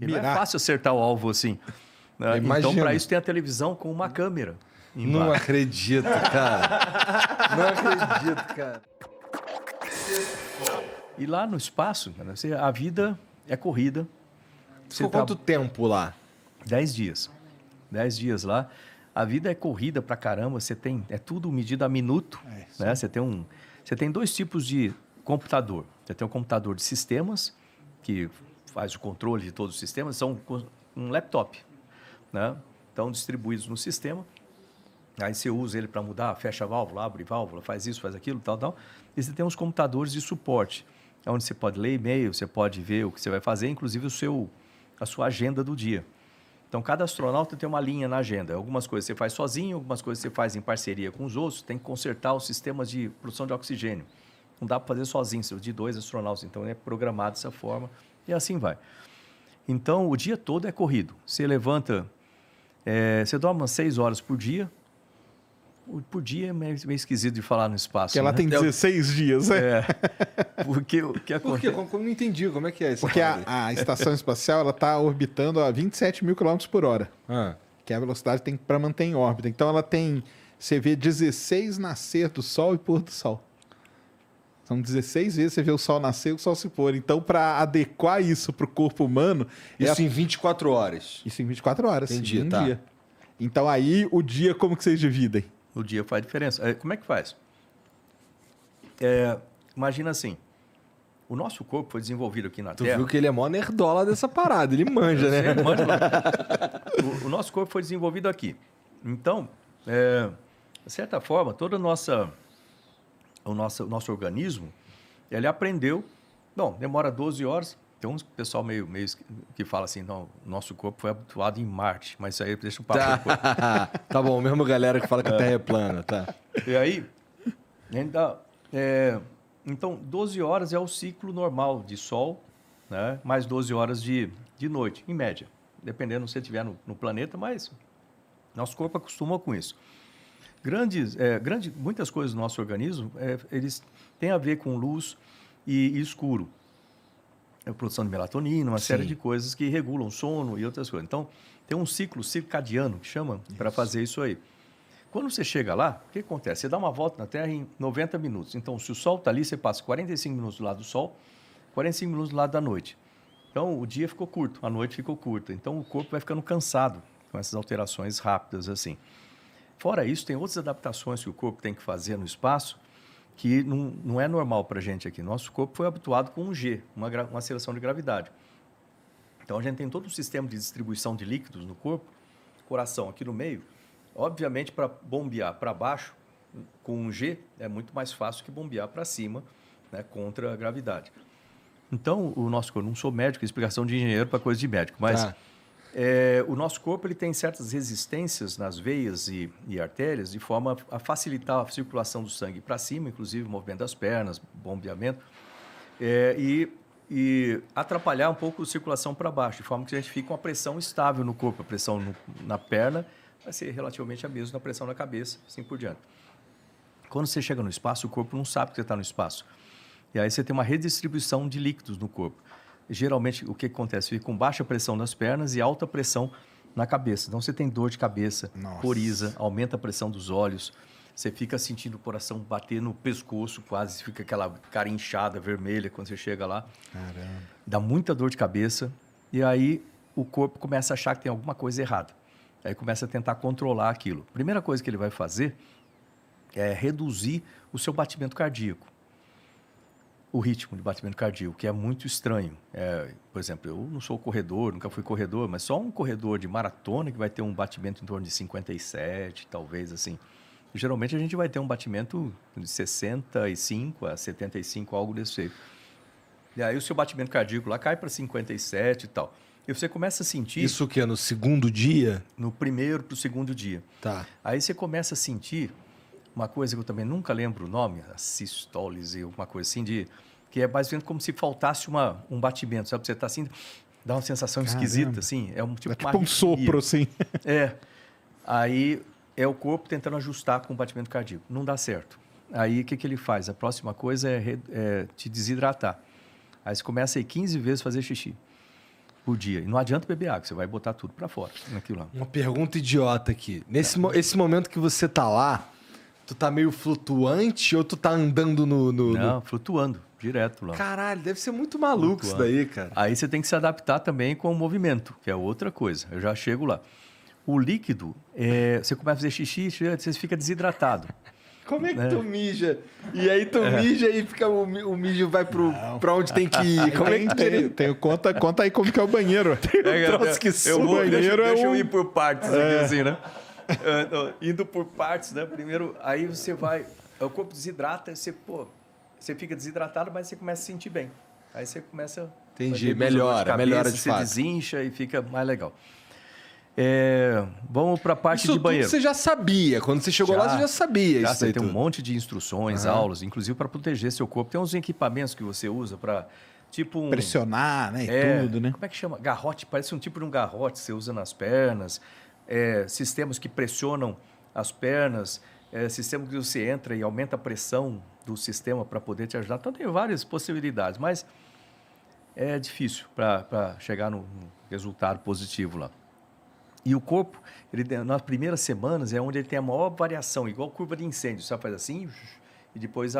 E não é fácil acertar o alvo assim. Né? Então, para isso, tem a televisão com uma câmera embaixo. Não acredito, cara. Não acredito, cara. E lá no espaço, cara, a vida é corrida. Ficou quanto tempo lá? 10 dias. 10 dias lá. A vida é corrida pra caramba. É tudo medido a minuto. Né? Você tem dois tipos de computador. Você tem um computador de sistemas, que faz o controle de todos os sistemas. São um laptop. Né? Estão distribuídos no sistema. Aí você usa ele para mudar, fecha a válvula, abre válvula, faz isso, faz aquilo, tal. E você tem uns computadores de suporte, onde você pode ler e-mail, você pode ver o que você vai fazer, inclusive a sua agenda do dia. Então, cada astronauta tem uma linha na agenda. Algumas coisas você faz sozinho, algumas coisas você faz em parceria com os outros. Tem que consertar os sistemas de produção de oxigênio. Não dá para fazer sozinho, de 2 astronautas. Então, é programado dessa forma e assim vai. Então, o dia todo é corrido. Você levanta, você dorme umas 6 horas por dia. Por dia é meio esquisito de falar no espaço. Porque ela tem 16 dias, né? Porque o que acontece... Por quê? Eu não entendi. Como é que é isso? Porque a estação espacial ela está orbitando a 27 mil km por hora. Que é a velocidade que tem para manter em órbita. Então ela tem... Você vê 16 nascer do Sol e pôr do Sol. São 16 vezes você vê o Sol nascer e o Sol se pôr. Então, para adequar isso para o corpo humano... Isso em 24 horas? Isso em 24 horas. Entendi, em um dia. Então aí, o dia como que vocês dividem? O dia faz diferença. Como é que faz? Imagina assim, o nosso corpo foi desenvolvido aqui na Terra... Tu viu que ele é mó nerdola dessa parada, ele manja, né? Ele manja. O nosso corpo foi desenvolvido aqui. Então, de certa forma, todo o nosso organismo, ele aprendeu... Bom, demora 12 horas... Tem um pessoal meio que fala assim, não, nosso corpo foi habituado em Marte, mas isso aí deixa o papo depois. Tá bom, mesmo galera que fala que a Terra é plana, tá. E aí, então, 12 horas é o ciclo normal de Sol, né? Mais 12 horas de noite, em média. Dependendo se você estiver no planeta, mas nosso corpo acostuma com isso. Muitas coisas do nosso organismo, eles têm a ver com luz e escuro. A produção de melatonina, uma série de coisas que regulam o sono e outras coisas. Então, tem um ciclo circadiano, que chama, para fazer isso aí. Quando você chega lá, o que acontece? Você dá uma volta na Terra em 90 minutos. Então, se o Sol está ali, você passa 45 minutos do lado do Sol, 45 minutos do lado da noite. Então, o dia ficou curto, a noite ficou curta. Então, o corpo vai ficando cansado com essas alterações rápidas assim. Fora isso, tem outras adaptações que o corpo tem que fazer no espaço, que não é normal para a gente aqui. Nosso corpo foi habituado com um G, uma aceleração de gravidade. Então, a gente tem todo um sistema de distribuição de líquidos no corpo, coração aqui no meio. Obviamente, para bombear para baixo, com um G, é muito mais fácil que bombear para cima, né, contra a gravidade. Então, o nosso corpo, não sou médico, explicação de engenheiro para coisa de médico, mas o nosso corpo ele tem certas resistências nas veias e artérias, de forma a facilitar a circulação do sangue para cima, inclusive o movimento das pernas, bombeamento, e atrapalhar um pouco a circulação para baixo, de forma que a gente fica com a pressão estável no corpo, a pressão na perna vai ser relativamente a mesma da pressão na cabeça, assim por diante. Quando você chega no espaço, o corpo não sabe que você está no espaço. E aí você tem uma redistribuição de líquidos no corpo. Geralmente, o que acontece? Fica com baixa pressão nas pernas e alta pressão na cabeça. Então, você tem dor de cabeça, coriza, aumenta a pressão dos olhos, você fica sentindo o coração bater no pescoço quase, fica aquela cara inchada, vermelha, quando você chega lá. Caramba. Dá muita dor de cabeça e aí o corpo começa a achar que tem alguma coisa errada. Aí começa a tentar controlar aquilo. A primeira coisa que ele vai fazer é reduzir o seu batimento cardíaco. O ritmo de batimento cardíaco, que é muito estranho. Por exemplo, eu não sou corredor, nunca fui corredor, mas só um corredor de maratona que vai ter um batimento em torno de 57, talvez assim. Geralmente a gente vai ter um batimento de 65 a 75, algo desse jeito. E aí o seu batimento cardíaco lá cai para 57 e tal. E você começa a sentir... Isso o quê? No segundo dia? No primeiro para o segundo dia. Tá. Aí você começa a sentir uma coisa que eu também nunca lembro o nome, a sistólise, alguma coisa assim, que é mais ou menos como se faltasse um batimento, sabe? Você está assim, dá uma sensação esquisita, assim. É tipo um sopro, assim. Aí é o corpo tentando ajustar com o batimento cardíaco. Não dá certo. Aí o que ele faz? A próxima coisa é te desidratar. Aí você começa a ir 15 vezes fazer xixi. por dia. E não adianta beber água, você vai botar tudo para fora naquilo lá. Uma pergunta idiota aqui. Esse momento que você tá lá, tu tá meio flutuante ou tu tá andando Não, flutuando, direto lá. Caralho, deve ser muito maluco Flutuando. isso daí, cara. Aí você tem que se adaptar também com o movimento, que é outra coisa. Eu já chego lá. O líquido, você começa a fazer xixi, você fica desidratado. Como é que tu mija? E aí tu mija e fica, o mijo vai pra onde tem que ir. Como é que Conta aí como que é o banheiro. Deixa eu ir por partes aqui, assim, né? Indo por partes, né? Primeiro, aí você vai... O corpo desidrata, você fica desidratado, mas você começa a se sentir bem. Aí você começa... Entendi, melhora de você fato. desincha e fica mais legal. Vamos para a parte de banheiro. Você já sabia. Quando você chegou lá, você já sabia isso Você aí tem tudo. um monte de instruções, aulas, inclusive para proteger seu corpo. Tem uns equipamentos que você usa para, tipo pressionar, né? E tudo, né? Como é que chama? Garrote, parece um tipo de um garrote que você usa nas pernas. Sistemas que pressionam as pernas. Sistema que você entra e aumenta a pressão do sistema para poder te ajudar. Então tem várias possibilidades, mas é difícil para chegar no resultado positivo lá. E o corpo, nas primeiras semanas, é onde ele tem a maior variação, igual curva de incêndio. Você faz assim e depois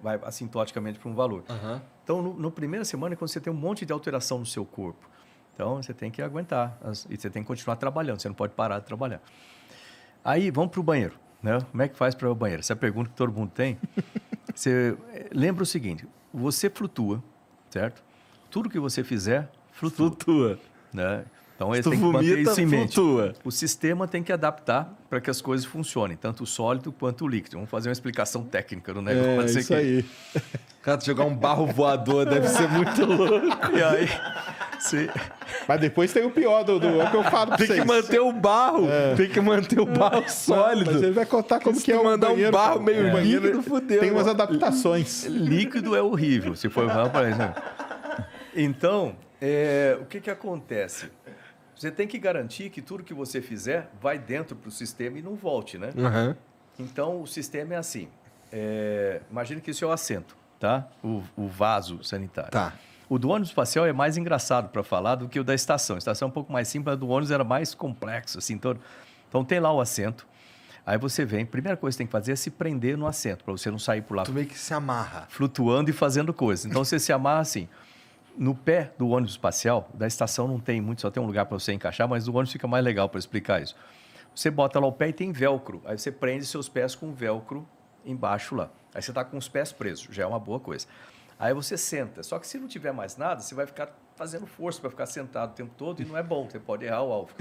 vai assintoticamente para um valor. Uhum. Então, na primeira semana é quando você tem um monte de alteração no seu corpo. Então, você tem que aguentar e você tem que continuar trabalhando, você não pode parar de trabalhar. Aí, vamos para o banheiro. Né? Como é que faz para o banheiro? Essa é a pergunta que todo mundo tem. Você lembra o seguinte, você flutua, certo? Tudo que você fizer, flutua. Né? Então, ele tem que manter isso em mente. O sistema tem que adaptar para que as coisas funcionem, tanto o sólido quanto o líquido. Vamos fazer uma explicação técnica do negócio. Isso aí. Cara, jogar um barro voador deve ser muito louco. E aí, Mas depois tem o pior do que eu falo pra vocês. Tem que manter o barro. Tem que manter o barro sólido. Mas ele vai contar como que é o mandar banheiro, um barro meio líquido, fudeu. Tem umas adaptações. Líquido é horrível, se for para isso. Então, o que acontece? Você tem que garantir que tudo que você fizer vai dentro para o sistema e não volte, né? Uhum. Então, o sistema é assim. Imagina que esse é o assento, tá? O vaso sanitário. Tá. O do ônibus espacial é mais engraçado para falar do que o da estação. A estação é um pouco mais simples, a do ônibus era mais complexo, assim, todo. Então, tem lá o assento. Aí você vem, a primeira coisa que você tem que fazer é se prender no assento, para você não sair por lá. Tu meio que se amarra. Flutuando e fazendo coisas. Então, você se amarra assim. No pé do ônibus espacial, da estação não tem muito, só tem um lugar para você encaixar, mas o ônibus fica mais legal para explicar isso. Você bota lá o pé e tem velcro. Aí você prende seus pés com velcro embaixo lá. Aí você está com os pés presos, já é uma boa coisa. Aí você senta. Só que se não tiver mais nada, você vai ficar fazendo força para ficar sentado o tempo todo e não é bom, você pode errar o alvo.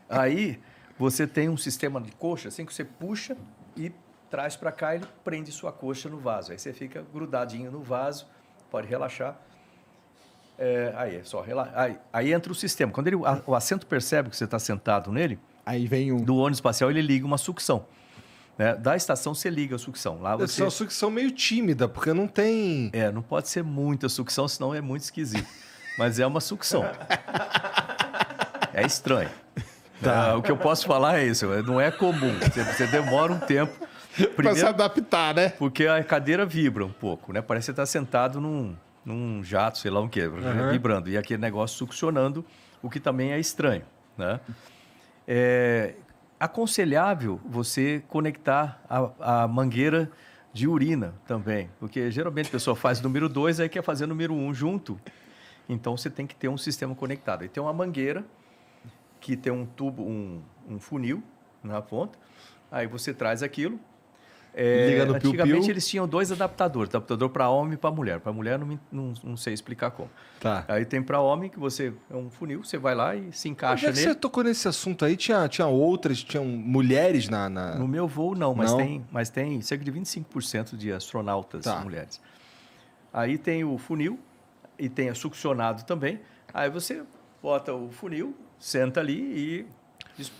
Aí você tem um sistema de coxa, assim que você puxa e traz para cá e ele prende sua coxa no vaso. Aí você fica grudadinho no vaso, pode relaxar. Aí é só relaxar. Aí entra o sistema. Quando o assento percebe que você está sentado nele, aí vem do ônibus espacial ele liga uma sucção. Né? Da estação você liga a sucção. Lá Deve ser uma sucção meio tímida, porque não tem... não pode ser muita sucção, senão é muito esquisito. Mas é uma sucção. É estranho. Tá. O que eu posso falar é isso, não é comum. Você demora um tempo. Para se adaptar, né? Porque a cadeira vibra um pouco, né? Parece que você está sentado num jato, sei lá o quê, vibrando. E aquele negócio succionando, o que também é estranho, né? É aconselhável você conectar a mangueira de urina também, porque geralmente a pessoa faz número 2, aí quer fazer número 1 junto. Então, você tem que ter um sistema conectado. E tem uma mangueira que tem um tubo, um funil na ponta. Aí você traz aquilo. Liga no antigamente piu-piu. eles tinham 2 adaptadores, adaptador para homem e para mulher. Para mulher não sei explicar como. Tá. Aí tem para homem que é um funil, você vai lá e se encaixa Onde é que nele. você tocou nesse assunto aí? Tinha outras, tinham mulheres na... No meu voo não, mas, Não? Mas tem cerca de 25% de astronautas Tá. mulheres. Aí tem o funil e tem a succionado também. Aí você bota o funil, senta ali e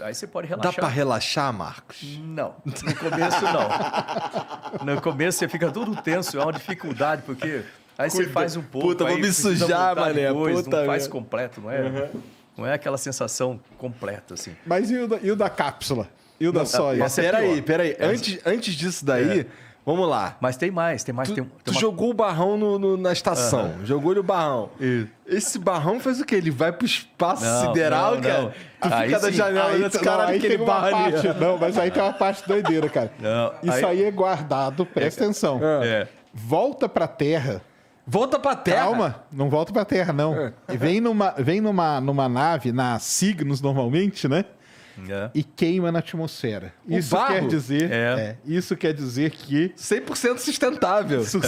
aí você pode Dá relaxar. pra relaxar, Marcos? Não, no começo não. No começo você fica tudo tenso, é uma dificuldade, porque aí você faz um pouco. Puta, vou aí me precisa sujar, voltar mané, depois, puta não faz merda. completo, não é? Não é aquela sensação completa, assim. Mas e o da cápsula? E o da soia? essa é Peraí. pior. Antes disso daí, Vamos lá. Mas tem mais. Tu jogou o barrão na estação. Jogou-lhe o barrão. Isso. Esse barrão faz o quê? Ele vai pro espaço sideral, cara? Não. Tu fica da janela desse cara naquele barro ali. Não, mas aí tem uma parte doideira, cara. Isso aí é guardado, presta atenção. Volta pra terra. Volta pra terra? Calma, não volta pra terra, não. Vem numa nave, na Cygnus normalmente, né? E queima na atmosfera. Isso barro? quer dizer, isso quer dizer que 100% sustentável. 100%.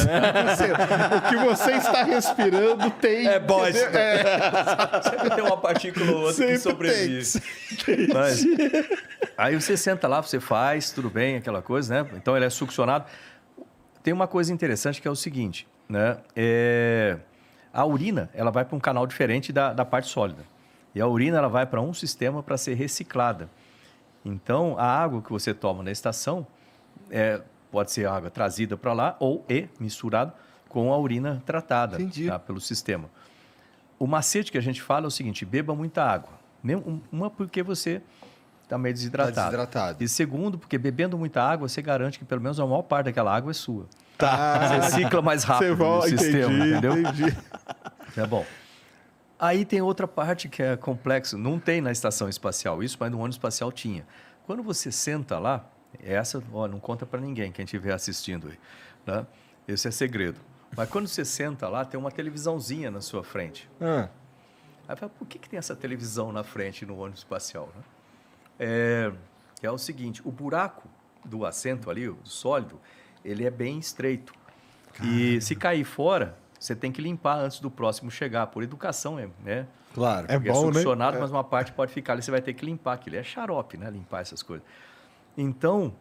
O que você está respirando tem... É bosta. Sempre tem uma partícula ou outra que sobrevive. Mas, aí você senta lá, você faz, tudo bem, aquela coisa, né? Então ele é succionado. Tem uma coisa interessante que é o seguinte, né? A urina, ela vai para um canal diferente da parte sólida. E a urina, ela vai para um sistema para ser reciclada. Então, a água que você toma na estação pode ser água trazida para lá ou misturada com a urina tratada pelo sistema. O macete que a gente fala é o seguinte, beba muita água. Uma, porque você está meio desidratado. E segundo, porque bebendo muita água, você garante que pelo menos a maior parte daquela água é sua. Você recicla mais rápido no sistema, entendeu? Entendi. É bom. Aí tem outra parte que é complexo. Não tem na estação espacial isso, mas no ônibus espacial tinha. Quando você senta lá, não conta para ninguém, quem estiver assistindo aí, né? Esse é segredo. Mas quando você senta lá, tem uma televisãozinha na sua frente. Aí fala, por que tem essa televisão na frente no ônibus espacial? Né? É o seguinte, o buraco do assento ali, o sólido, ele é bem estreito. E se cair fora, você tem que limpar antes do próximo chegar, por educação, né? Claro. É bom, succionado, né? mas uma parte pode ficar ali, você vai ter que limpar aquilo. É xarope, né? Limpar essas coisas. Então,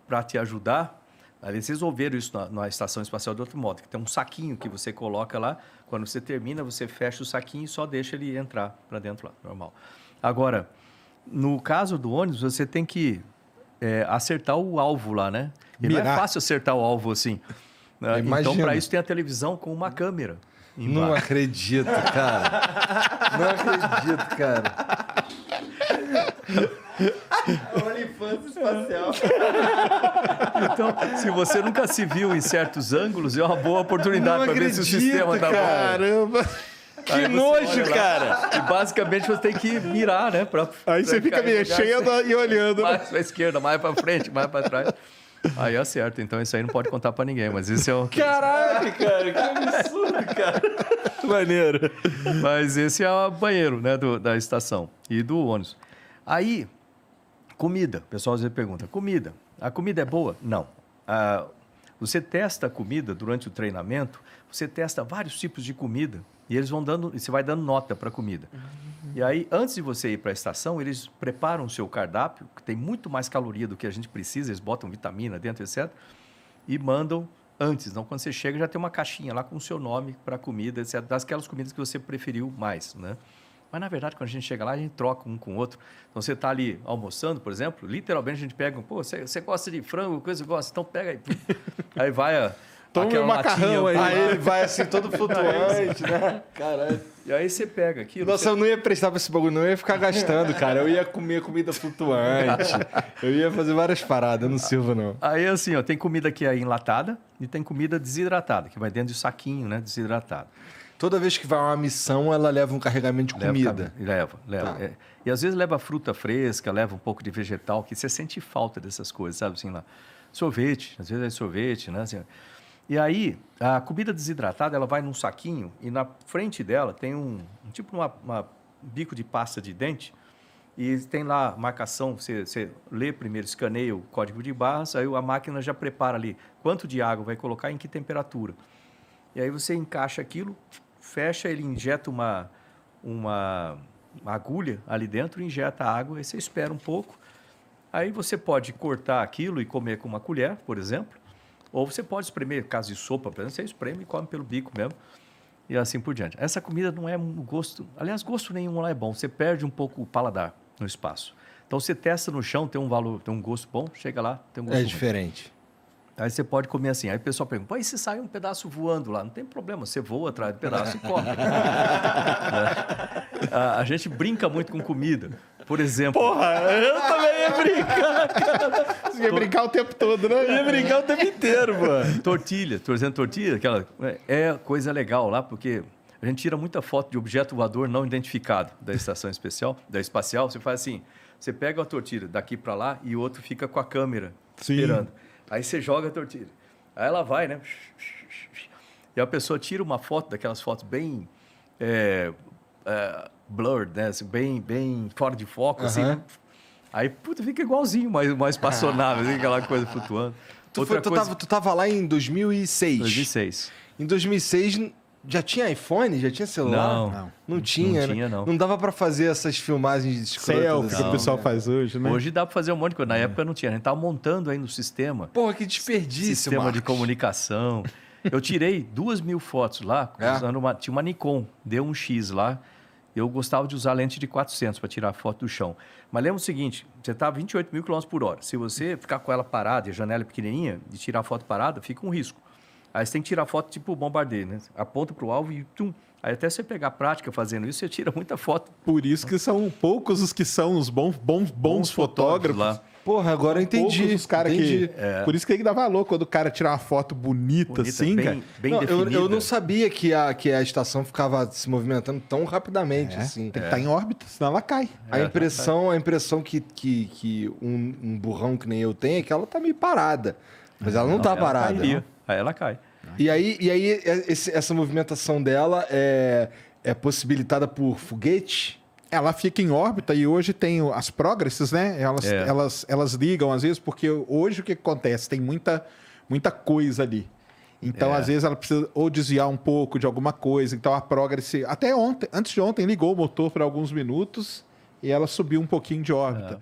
para te ajudar, vocês ouviram isso na Estação Espacial de outro modo, que tem um saquinho que você coloca lá, quando você termina, você fecha o saquinho e só deixa ele entrar para dentro lá, normal. Agora, no caso do ônibus, você tem que acertar o alvo lá, né? E não é fácil acertar o alvo assim. Então, para isso, tem a televisão com uma câmera embaixo. Não acredito, cara. Não acredito, cara. OnlyFans espacial. Então, se você nunca se viu em certos ângulos, é uma boa oportunidade para ver se o sistema está bom. Caramba! Que nojo, cara! E basicamente você tem que mirar, né? Aí você fica mexendo e olhando. Mais para a esquerda, mais para frente, mais para trás. Aí acerta. Então isso aí não pode contar para ninguém, mas esse é o... Caraca, cara! Que absurdo, cara! Maneiro. Mas esse é o banheiro, né? Da estação e do ônibus. Aí, comida. O pessoal às vezes pergunta, comida. A comida é boa? Não. Você testa a comida durante o treinamento, você testa vários tipos de comida e eles vão dando, você vai dando nota para a comida. E aí, antes de você ir para a estação, eles preparam o seu cardápio, que tem muito mais caloria do que a gente precisa, eles botam vitamina dentro, etc. E mandam antes. Então, quando você chega, já tem uma caixinha lá com o seu nome para a comida, etc. Daquelas comidas que você preferiu mais, né? Mas, na verdade, quando a gente chega lá, a gente troca um com o outro. Então, você está ali almoçando, por exemplo, literalmente a gente pega, você gosta de frango, coisa que gosta, então pega aí. Aí vai toma um macarrão aí. Aí ele vai assim, todo flutuante, né? Caralho. E aí você pega aquilo. Nossa, eu não ia prestar pra esse bagulho, não. Eu ia ficar gastando, cara. Eu ia comer comida flutuante. Eu ia fazer várias paradas, eu não sirvo, não. Aí, assim, ó, tem comida que é enlatada e tem comida desidratada, que vai dentro de saquinho, né? Desidratado. Toda vez que vai uma missão, ela leva um carregamento de comida. Leva. Tá. E às vezes leva fruta fresca, leva um pouco de vegetal, que você sente falta dessas coisas, sabe? Assim, lá. Sorvete, às vezes é sorvete, né? Assim, e aí, a comida desidratada, ela vai num saquinho e na frente dela tem um tipo uma bico de pasta de dente e tem lá marcação, você lê primeiro, escaneia o código de barras, aí a máquina já prepara ali quanto de água vai colocar, em que temperatura. E aí você encaixa aquilo, fecha, ele injeta uma agulha ali dentro, injeta a água, aí você espera um pouco. Aí você pode cortar aquilo e comer com uma colher, por exemplo, ou você pode espremer, caso de sopa, por exemplo, você espreme e come pelo bico mesmo, e assim por diante. Essa comida não é um gosto... Aliás, gosto nenhum lá é bom, você perde um pouco o paladar no espaço. Então, você testa no chão, tem um valor, tem um gosto bom, chega lá, tem um gosto É ruim. diferente. Aí você pode comer assim. Aí o pessoal pergunta, pô, e se sai um pedaço voando lá? Não tem problema, você voa atrás do pedaço e come. A gente brinca muito com comida. Por exemplo... Porra, eu também ia brincar, cara. Você ia brincar o tempo todo, né? Eu ia brincar o tempo inteiro, mano. Torcendo tortilha, aquela é coisa legal lá, porque a gente tira muita foto de objeto voador não identificado da estação espacial. Você faz assim, você pega a tortilha daqui para lá e o outro fica com a câmera esperando. Aí você joga a tortilha. Aí ela vai, né? E a pessoa tira uma foto, daquelas fotos bem blurred, né? Assim, bem fora de foco, assim. Né? Aí, puta, fica igualzinho, uma espaçonave, assim, aquela coisa flutuando. Tu tava lá em 2006. 2006. Em 2006 já tinha iPhone? Já tinha celular? Não tinha, né? Não. Não dava pra fazer essas filmagens escrotas. Selfie que o pessoal faz hoje, né? Hoje dá pra fazer um monte de coisa. Na época não tinha. A gente tava montando aí no sistema. Porra, que desperdício, Sistema Marcos. de comunicação. Eu tirei 2.000 fotos lá, usando tinha uma Nikon, deu um X lá. Eu gostava de usar lente de 400 para tirar foto do chão. Mas lembra o seguinte, você está a 28 mil km por hora. Se você ficar com ela parada e a janela é pequenininha, de tirar foto parada, fica um risco. Aí você tem que tirar foto tipo bombardeio, né? Aponta para o alvo e tum. Aí até você pegar a prática fazendo isso, você tira muita foto. Por isso que são poucos os que são os bons fotógrafos lá. Porra, agora eu entendi. Poucos os caras que... Por isso que tem que dar valor quando o cara tira uma foto bonita assim, cara. Bem definida. Eu não sabia que a estação ficava se movimentando tão rapidamente assim. Tem que estar em órbita, senão ela cai. A impressão que um burrão que nem eu tenho é que ela tá meio parada. Mas ela não tá parada. Aí ela cai. E aí essa movimentação dela é possibilitada por foguete? Ela fica em órbita e hoje tem as progresses, né? Elas ligam às vezes, porque hoje o que acontece? Tem muita coisa ali. Então, às vezes, ela precisa ou desviar um pouco de alguma coisa. Então, a progress... Até ontem, antes de ontem, ligou o motor por alguns minutos e ela subiu um pouquinho de órbita.